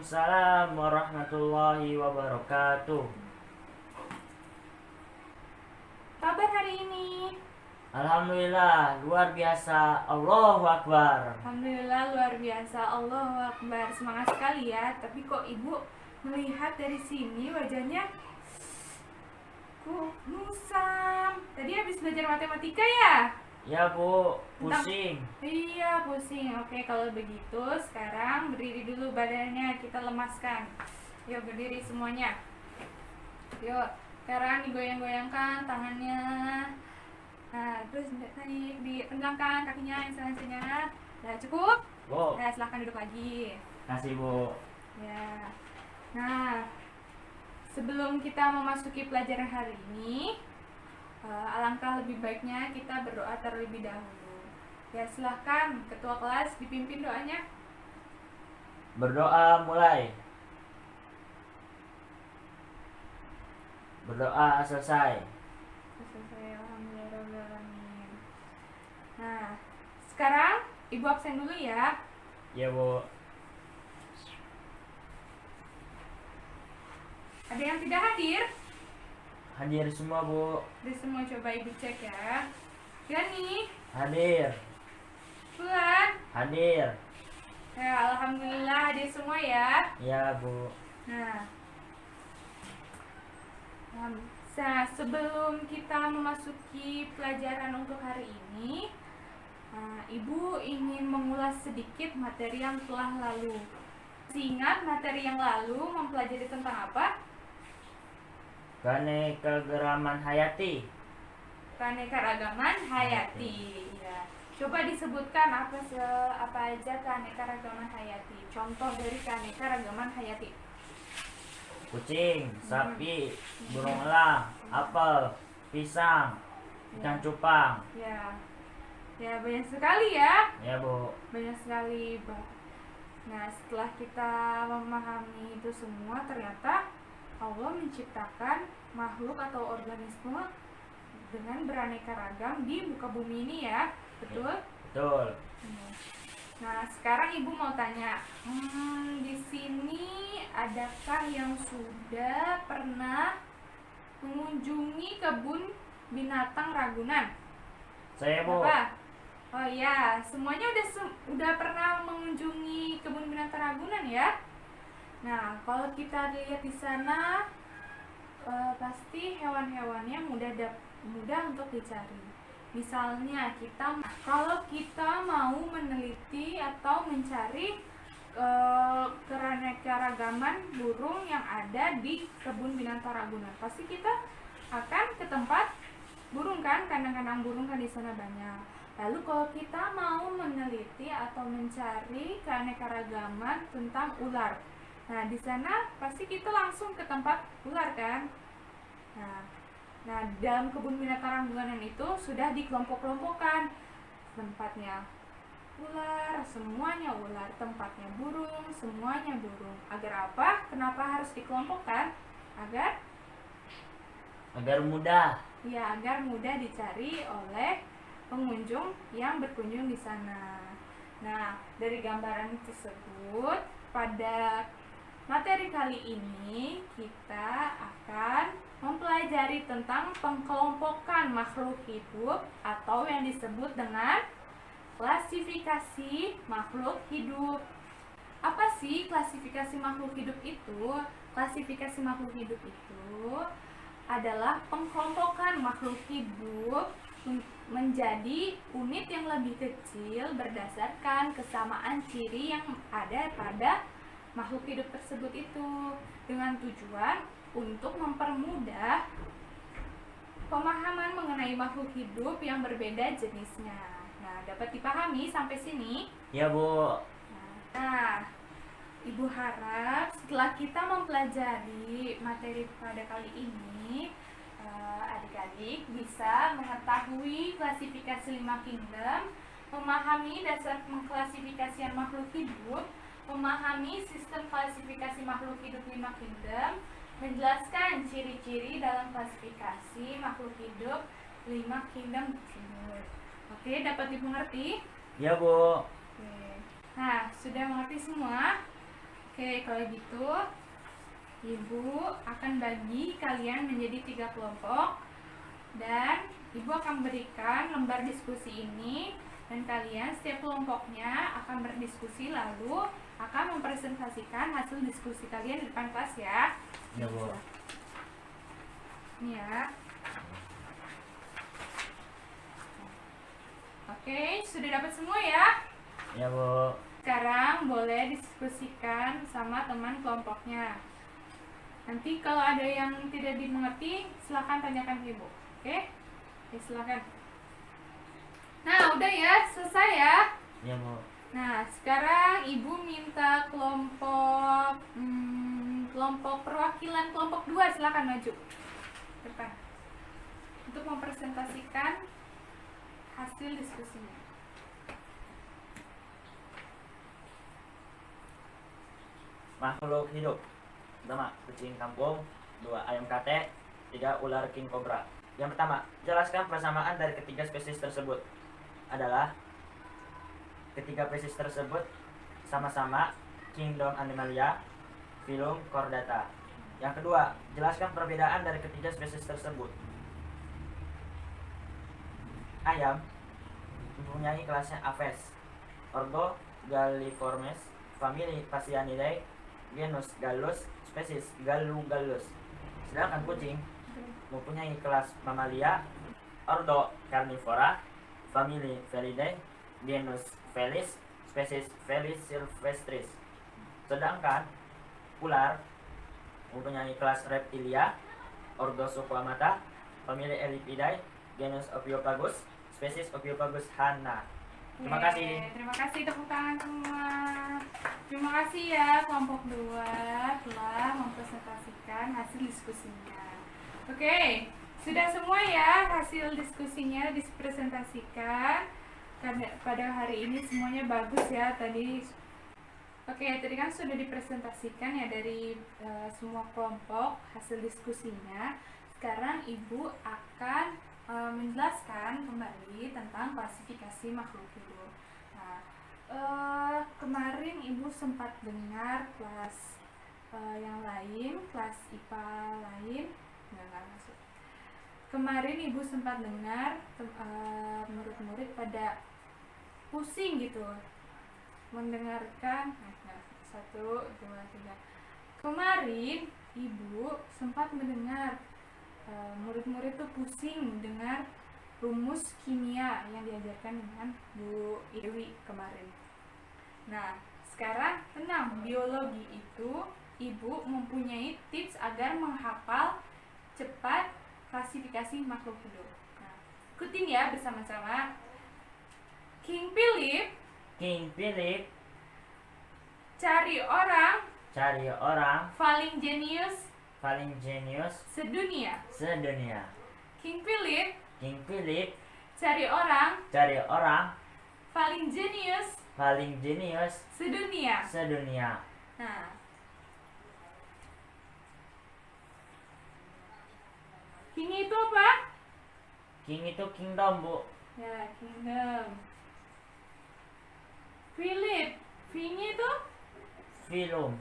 Waalaikumsalam warahmatullahi wabarakatuh. Kabar hari ini? Alhamdulillah, luar biasa. Allahu Akbar. Alhamdulillah luar biasa. Allahu Akbar. Semangat sekali ya. Tapi kok ibu melihat dari sini wajahnya kok musam. Tadi habis belajar matematika ya? Ya bu, pusing. Iya pusing. Oke kalau begitu sekarang berdiri dulu badannya, kita lemaskan. Yuk berdiri semuanya. Yuk sekarang digoyang-goyangkan tangannya. Nah terus naik, ditenggangkan kakinya yang sengat-sengat. Nah cukup? Bu, Nah silahkan duduk lagi. kasih bu. Ya. Nah sebelum kita memasuki pelajaran hari ini, alangkah lebih baiknya kita berdoa terlebih dahulu. Ya silahkan ketua kelas dipimpin doanya. Berdoa mulai. Berdoa selesai. Selesai. Alhamdulillahirrahmanirrahim. Nah sekarang ibu absen dulu ya. Ya bu. Ada yang tidak hadir? Hadir semua bu. Di semua coba ibu cek ya. Yani, Hadir. Bulan. Hadir. Ya alhamdulillah hadir semua ya. Ya bu. Nah, sebelum kita memasuki pelajaran untuk hari ini, Ibu ingin mengulas sedikit materi yang telah lalu. Masih ingat materi yang lalu mempelajari tentang apa? Keanekaragaman hayati. Keanekaragaman hayati. Ya. Coba disebutkan apa aja keanekaragaman hayati. Contoh dari keanekaragaman hayati. Kucing, sapi, burung elang, apel, pisang, ikan cupang. Ya. Ya banyak sekali ya. Ya bu. Banyak sekali. Nah setelah kita memahami itu semua, ternyata Allah menciptakan makhluk atau organisme dengan beraneka ragam di muka bumi ini ya. Betul? Betul. Nah sekarang ibu mau tanya, di sini adakah yang sudah pernah mengunjungi kebun binatang Ragunan? Saya bu. Apa? Oh ya, semuanya udah pernah mengunjungi kebun binatang Ragunan ya. Nah, kalau kita lihat di sana, pasti hewan-hewannya mudah untuk dicari. Misalnya kalau kita mau meneliti atau mencari keanekaragaman burung yang ada di kebun binatang Ragunan, pasti kita akan ke tempat burung kan, kandang-kandang burung kan di sana banyak. Lalu kalau kita mau meneliti atau mencari keanekaragaman tentang ular, nah di sana pasti kita langsung ke tempat ular kan. Nah dalam kebun binatang Ragunan itu sudah dikelompok-kelompokkan tempatnya ular, semuanya ular, tempatnya burung, semuanya burung. Agar apa? Kenapa harus dikelompokkan? Agar mudah. Ya, agar mudah dicari oleh pengunjung yang berkunjung di sana. Nah, dari gambaran tersebut, pada materi kali ini kita akan mempelajari tentang pengkelompokan makhluk hidup atau yang disebut dengan klasifikasi makhluk hidup. Apa sih klasifikasi makhluk hidup itu? Klasifikasi makhluk hidup itu adalah pengkelompokan makhluk hidup menjadi unit yang lebih kecil berdasarkan kesamaan ciri yang ada pada makhluk hidup tersebut itu, dengan tujuan untuk mempermudah pemahaman mengenai makhluk hidup yang berbeda jenisnya. Nah, dapat dipahami sampai sini? Ya bu. Nah, Ibu harap setelah kita mempelajari materi pada kali ini, adik-adik bisa mengetahui klasifikasi 5 kingdom, memahami dasar pengklasifikasian makhluk hidup, memahami sistem klasifikasi makhluk hidup 5 kingdom, menjelaskan ciri-ciri dalam klasifikasi makhluk hidup 5 kingdom tersebut. Oke, dapat dimengerti? Ya bu. Oke. Nah, sudah mengerti semua? Oke, kalau gitu Ibu akan bagi kalian menjadi 3 kelompok dan Ibu akan berikan lembar diskusi ini dan kalian setiap kelompoknya akan berdiskusi lalu akan mempresentasikan hasil diskusi kalian di depan kelas ya. Ya, Bu. Ini ya. Oke, sudah dapat semua ya? Ya, Bu. Sekarang boleh diskusikan sama teman kelompoknya. Nanti kalau ada yang tidak dimengerti, silakan tanyakan ke Ibu. Oke? Oke, silakan. Nah, udah ya, selesai ya. Ya, Bu. Nah, sekarang Ibu minta kelompok perwakilan kelompok 2, silakan maju ke depan untuk mempresentasikan hasil diskusinya. Makhluk hidup. Pertama, kucing kampung. 2, ayam kate. 3, ular king cobra. Yang pertama, jelaskan persamaan dari ketiga spesies tersebut. Adalah ketiga spesies tersebut sama-sama kingdom Animalia, filum Chordata. Yang kedua, jelaskan perbedaan dari ketiga spesies tersebut. Ayam mempunyai kelasnya Aves, ordo Galliformes, famili Phasianidae, genus Gallus, spesies Gallus. Sedangkan kucing mempunyai kelas Mammalia, ordo Carnivora, famili Felidae, genus Felis, spesies Felis silvestris. Sedangkan ular mempunyai kelas Reptilia, ordo Suquamata, famili Elypidae, genus Ophiopagus, spesies Ophiopagus hanna. Terima kasih. Terima kasih, tepuk tangan semua. Terima kasih ya kelompok 2 telah mempresentasikan hasil diskusinya. Oke, sudah semua ya hasil diskusinya dipresentasikan. Karena pada hari ini semuanya bagus ya tadi. Oke, tadi kan sudah dipresentasikan ya dari semua kelompok hasil diskusinya. Sekarang Ibu akan menjelaskan kembali tentang klasifikasi makhluk hidup. Nah, kemarin Ibu sempat dengar kelas yang lain, kelas IPA lain, nggak masuk. Kemarin Ibu sempat dengar murid-murid pada pusing gitu mendengarkan 1, 2, 3. Kemarin Ibu sempat mendengar murid-murid tuh pusing mendengar rumus kimia yang diajarkan dengan Bu Dewi kemarin. Nah, sekarang tenang, biologi itu Ibu mempunyai tips agar menghafal cepat klasifikasi makhluk hidup. Nah, ikutin ya bersama-sama. King Philip cari orang paling jenius sedunia. King Philip cari orang paling jenius sedunia. Nah, King itu apa? King itu kingdom, Bu. Ya, kingdom. Philip, V-nya itu? Filum.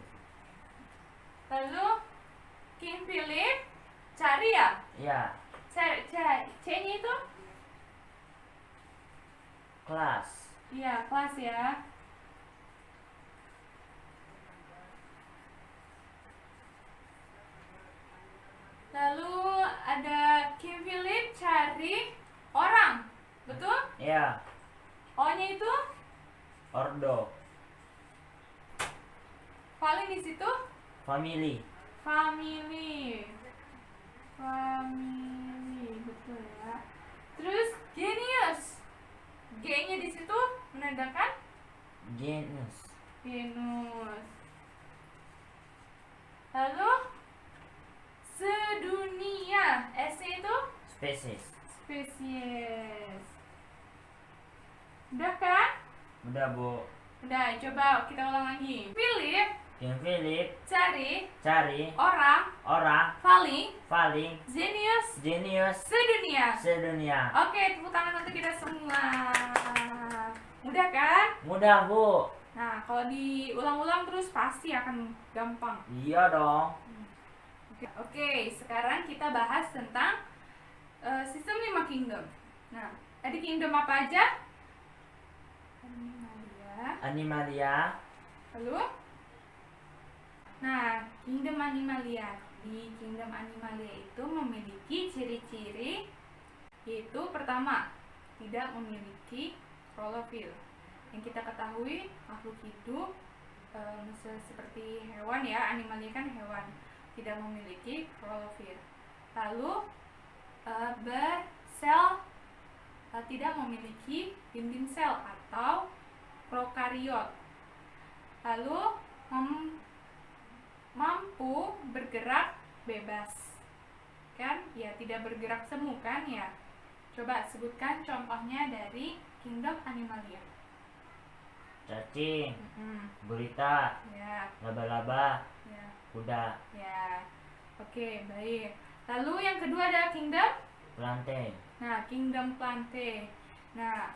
Lalu King Philip cari ya? Ya, C-nya itu? kelas. Iya, kelas ya. Lalu ada King Philip cari orang, betul? Ya, O-nya itu? ordo. Paling di situ? Family. Family, betul ya. Terus genius, G-nya di situ menandakan Genus. Lalu sedunia, S-nya itu Spesies. spesies. Udah kan? Udah, Bu. Udah, coba kita ulang lagi. King Philip cari orang paling jenius sedunia. Oke, tepuk tangan untuk kita semua. Mudah kan? Mudah, Bu. Nah, kalau diulang-ulang terus pasti akan gampang. Iya dong. Oke, sekarang kita bahas tentang sistem 5 kingdom. Nah, tadi kingdom apa aja? Animalia. Lalu? Nah, kingdom Animalia. Di kingdom Animalia itu memiliki ciri-ciri, yaitu pertama, tidak memiliki klorofil. Yang kita ketahui makhluk hidup seperti hewan ya, Animalia kan hewan, tidak memiliki klorofil. Lalu bersel tidak memiliki dinding sel atau prokariot. Lalu mampu bergerak bebas, kan? Ya, tidak bergerak semu kan ya. Coba sebutkan contohnya dari kingdom Animalia. Cacing, gurita, Ya, laba-laba, ya, kuda, ya. Oke, baik. Lalu yang kedua ada kingdom. plantain. Nah, kingdom Plantae. Nah,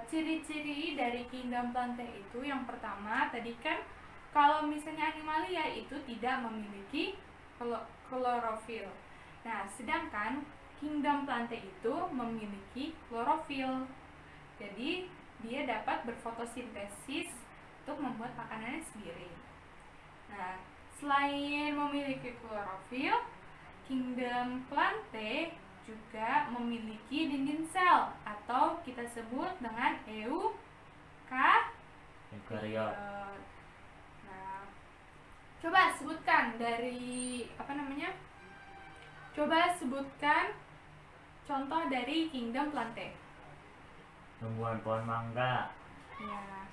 ciri-ciri dari kingdom Plantae itu yang pertama tadi kan kalau misalnya Animalia itu tidak memiliki klorofil. Nah, sedangkan kingdom Plantae itu memiliki klorofil. Jadi, dia dapat berfotosintesis untuk membuat makanannya sendiri. Nah, selain memiliki klorofil, kingdom Plantae juga memiliki dinding sel atau kita sebut dengan Eukaryot. Nah, coba sebutkan dari Coba sebutkan contoh dari kingdom Plantae. Tumbuhan pohon mangga. Ya.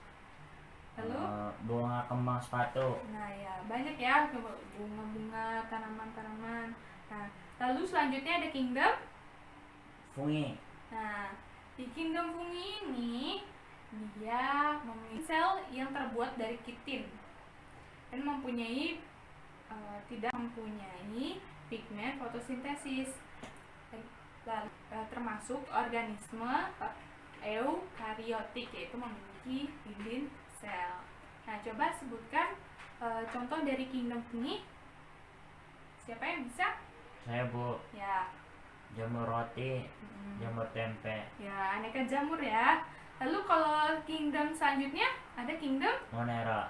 Lalu bunga kembang sepatu. nah ya, banyak ya bunga-bunga, tanaman-tanaman. Nah, lalu selanjutnya ada kingdom Fungi. Nah, di kingdom fungi ini dia memiliki sel yang terbuat dari kitin dan tidak mempunyai pigmen fotosintesis, termasuk organisme eukariotik, yaitu memiliki dinding sel. Nah, coba sebutkan contoh dari kingdom fungi. Siapa yang bisa? Saya, Bu. Ya. Jamur roti, jamur tempe. Ya, aneka jamur ya. Lalu kalau kingdom selanjutnya ada kingdom Monera.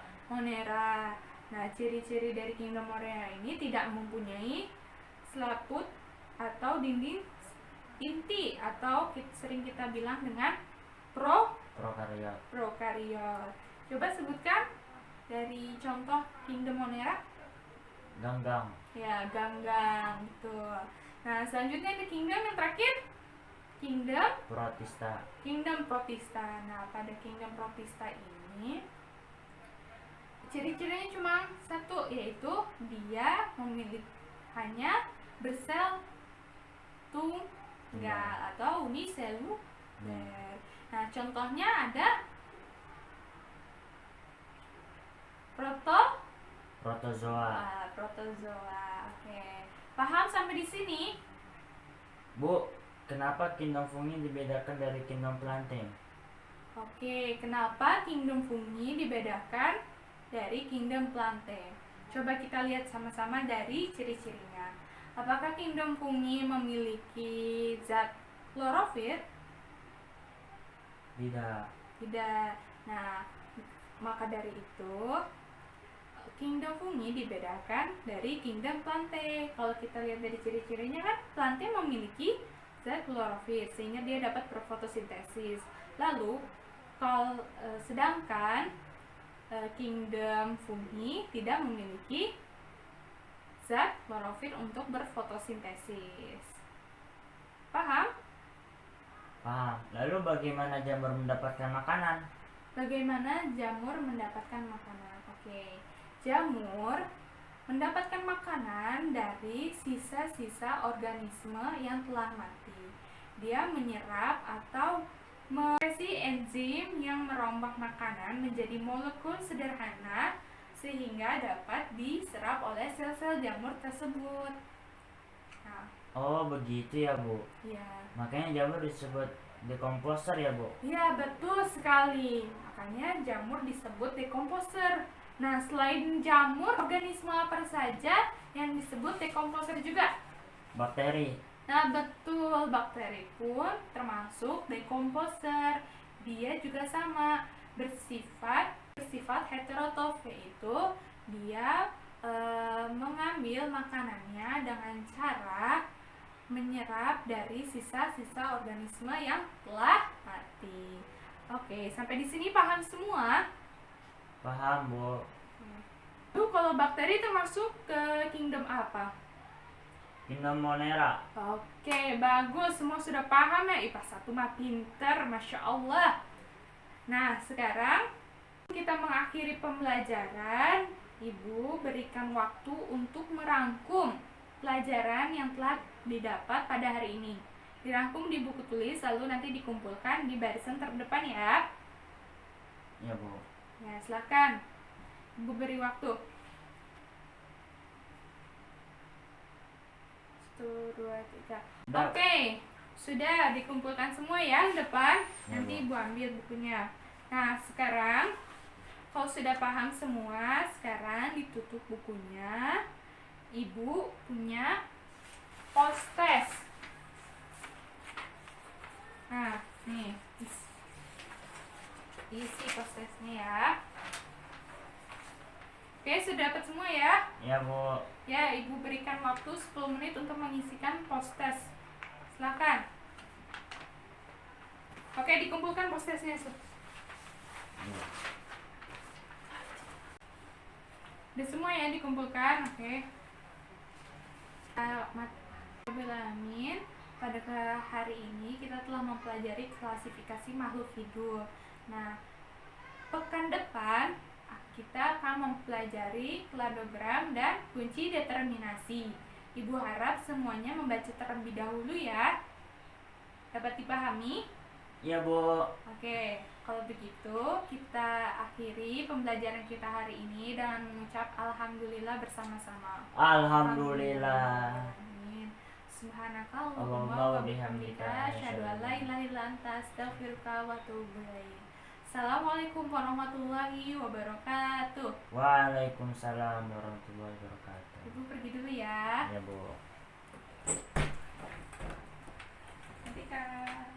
Nah, ciri-ciri dari kingdom Monera ini tidak mempunyai selaput atau dinding inti atau sering kita bilang dengan prokariot. Coba sebutkan dari contoh kingdom Monera. Ganggang. Ya, ganggang, betul. Nah, selanjutnya ada kingdom yang terakhir, kingdom protista. Nah, pada kingdom protista ini ciri-cirinya cuma satu, yaitu dia hanya bersel tunggal atau uniseluler. Nah, contohnya ada protozoa. Oke. Paham sampai di sini? Bu, kenapa kingdom fungi dibedakan dari kingdom plantain? Oke, kenapa kingdom fungi dibedakan dari kingdom plantae? Coba kita lihat sama-sama dari ciri-cirinya. Apakah kingdom fungi memiliki zat klorofil? Tidak. Nah, maka dari itu kingdom fungi dibedakan dari kingdom plantae. Kalau kita lihat dari ciri-cirinya kan, plantae memiliki zat klorofil sehingga dia dapat berfotosintesis. Lalu sedangkan kingdom fungi tidak memiliki zat klorofil untuk berfotosintesis. Paham? Paham. Lalu bagaimana jamur mendapatkan makanan? Oke. Jamur mendapatkan makanan dari sisa-sisa organisme yang telah mati. Dia menyerap atau mengekspresi enzim yang merombak makanan menjadi molekul sederhana sehingga dapat diserap oleh sel-sel jamur tersebut. Nah, oh begitu ya, Bu. ya. Makanya jamur disebut Dekomposer ya, Bu? Ya, betul sekali. Makanya jamur disebut dekomposer. Nah, selain jamur, organisme apa saja yang disebut dekomposer juga? Bakteri. Nah, betul. Bakteri pun termasuk dekomposer. Dia juga sama, bersifat heterotrof, yaitu dia mengambil makanannya dengan cara menyerap dari sisa-sisa organisme yang telah mati. Oke, sampai di sini paham semua? Paham, Bu. Lalu kalau bakteri termasuk ke kingdom apa? Pneumonera. Oke, bagus. Semua sudah paham ya? IPA 1 mah pinter, Masya Allah. Nah, sekarang kita mengakhiri pembelajaran. Ibu berikan waktu untuk merangkum pelajaran yang telah didapat pada hari ini. Dirangkum di buku tulis, lalu nanti dikumpulkan di barisan terdepan ya. Ya, Bu. Ya, silakan. Ibu beri waktu. 1, 2, 3. Dah. Oke, sudah dikumpulkan semua ya di depan. Ya, Nanti Bu. Ibu ambil bukunya. Nah, sekarang kalau sudah paham semua, sekarang ditutup bukunya. Ibu punya post-test. Nah, nih. Isi post-testnya ya. Oke, sudah dapat semua ya? Ya, Bu. Ya, Ibu berikan waktu 10 menit untuk mengisikan post-test. Silakan. Oke, dikumpulkan post-testnya. Ya. Udah semua ya dikumpulkan, oke. Alhamdulillah, pada hari ini kita telah mempelajari klasifikasi makhluk hidup. Nah, pekan depan kita akan mempelajari kladogram dan kunci determinasi. Ibu harap semuanya membaca terlebih dahulu ya. Dapat dipahami? Ya, Bu. Oke, kalau begitu kita akhiri pembelajaran kita hari ini dengan mengucap alhamdulillah bersama-sama. Alhamdulillah. Amin. Subhanakallahumma Allahumma wa wa bihamdika bihamdika, asyhadu an la ilaha illa anta astaghfiruka wa atubu ilaik. Assalamualaikum warahmatullahi wabarakatuh. Waalaikumsalam warahmatullahi wabarakatuh. Ibu pergi dulu ya. Ya, Bu. Nanti Kak.